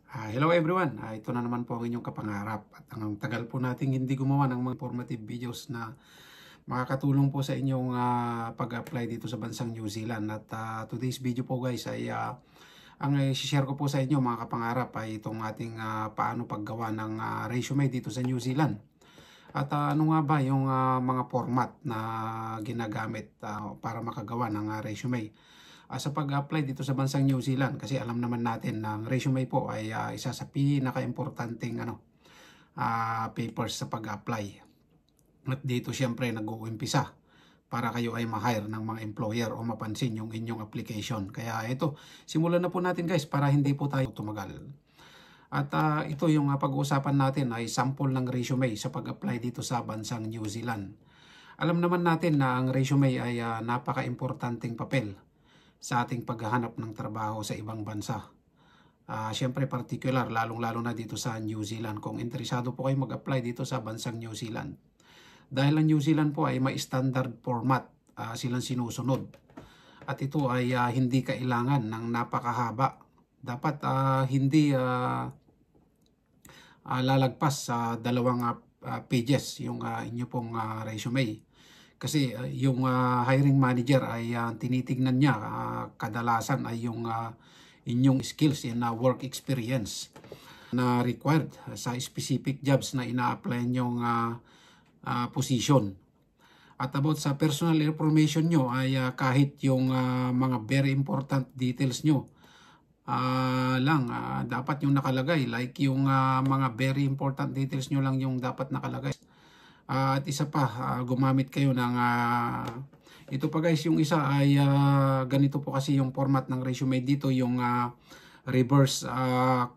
Hello everyone, ito na naman po ang inyong kapangarap at ang tagal po nating hindi gumawa ng mga informative videos na makakatulong po sa inyong pag-apply dito sa bansang New Zealand. At today's video po guys ay ang i-share ko po sa inyo mga kapangarap ay itong ating paano paggawa ng resume dito sa New Zealand. At ano nga ba yung mga format na ginagamit para makagawa ng resume sa pag-apply dito sa bansang New Zealand, kasi alam naman natin na ang resume po ay isa sa pinaka-importanting papers sa pag-apply. At dito siyempre nag-uumpisa para kayo ay ma-hire ng mga employer o mapansin yung inyong application. Kaya ito, simulan na po natin guys para hindi po tayo tumagal. At ito yung pag-uusapan natin ay sample ng resume sa pag-apply dito sa bansang New Zealand. Alam naman natin na ang resume ay napaka-importanting papel sa ating paghahanap ng trabaho sa ibang bansa. Siyempre particular, lalong-lalo na dito sa New Zealand kung interesado po kayo mag-apply dito sa bansang New Zealand. Dahil ang New Zealand po ay may standard format silang sinusunod. At ito ay hindi kailangan ng napakahaba. Dapat hindi lalagpas sa 2 pages yung inyo pong resume. Kasi yung hiring manager ay tinitignan niya kadalasan ay yung inyong skills and work experience na required sa specific jobs na ina-apply nyong position. At about sa personal information nyo ay kahit yung mga very important details nyo dapat yung nakalagay, like yung mga very important details nyo lang yung dapat nakalagay. At isa pa, gumamit kayo ng ito pa guys, yung isa ay ganito po kasi yung format ng resume dito, yung reverse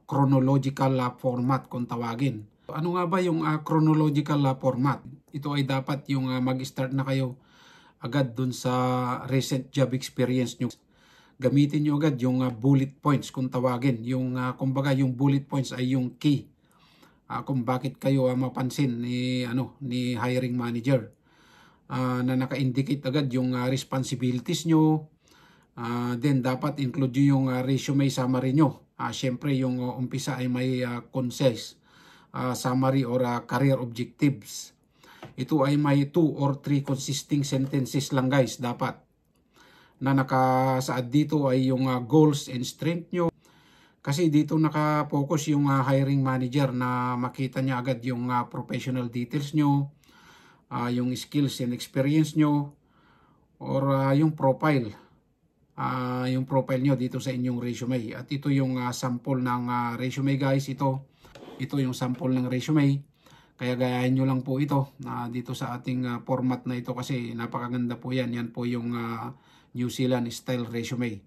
chronological format kung tawagin. Ano nga ba yung chronological format? Ito ay dapat yung mag-start na kayo agad dun sa recent job experience nyo. Gamitin nyo agad yung bullet points kung tawagin. Yung kumbaga yung bullet points ay yung key kung bakit kayo mapansin ni hiring manager, na naka-indicate agad yung responsibilities nyo. Then dapat include yung resume summary nyo. Syempre yung umpisa ay may concise summary or career objectives. Ito ay may 2 or 3 consisting sentences lang guys dapat. Na nakasaad dito ay yung goals and strength nyo. Kasi dito naka-focus yung hiring manager na makita niya agad yung professional details nyo, yung skills and experience nyo, or yung profile. Yung profile nyo dito sa inyong resume. At ito yung sample ng resume guys. Ito yung sample ng resume. Kaya gayahin nyo lang po ito dito sa ating format na ito kasi napakaganda po yan. Yan po yung New Zealand style resume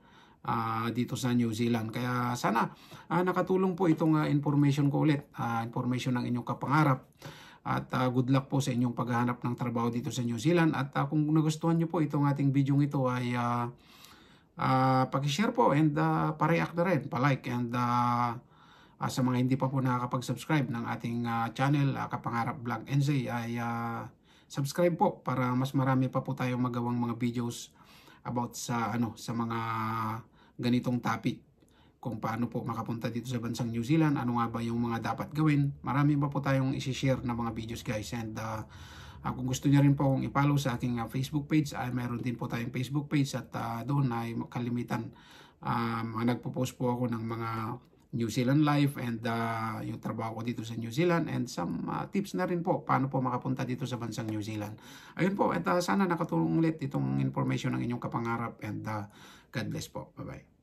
dito sa New Zealand. Kaya sana nakatulong po itong information ko ulit, information ng inyong kapangarap. At good luck po sa inyong paghahanap ng trabaho dito sa New Zealand. At kung nagustuhan nyo po itong ating video ito ay pag-share po and pa-react na rin, pa-like. And sa mga hindi pa po nakakapag-subscribe ng ating channel, Kapangarap Vlog NZ, ay subscribe po para mas marami pa po tayong magawang mga videos about sa mga ganitong topic, kung paano po makapunta dito sa bansang New Zealand, ano nga ba yung mga dapat gawin. Marami pa po tayong isi-share na mga videos guys. And kung gusto niyo rin po akong i-follow sa aking Facebook page, ay meron din po tayong Facebook page at doon ay kalimitan nagpo-post po ako ng mga New Zealand life and yung trabaho ko dito sa New Zealand and some tips na rin po paano po makapunta dito sa bansang New Zealand. Ayun po, at sana nakatulong ulit itong information ng inyong kapangarap and God bless po. Bye-bye.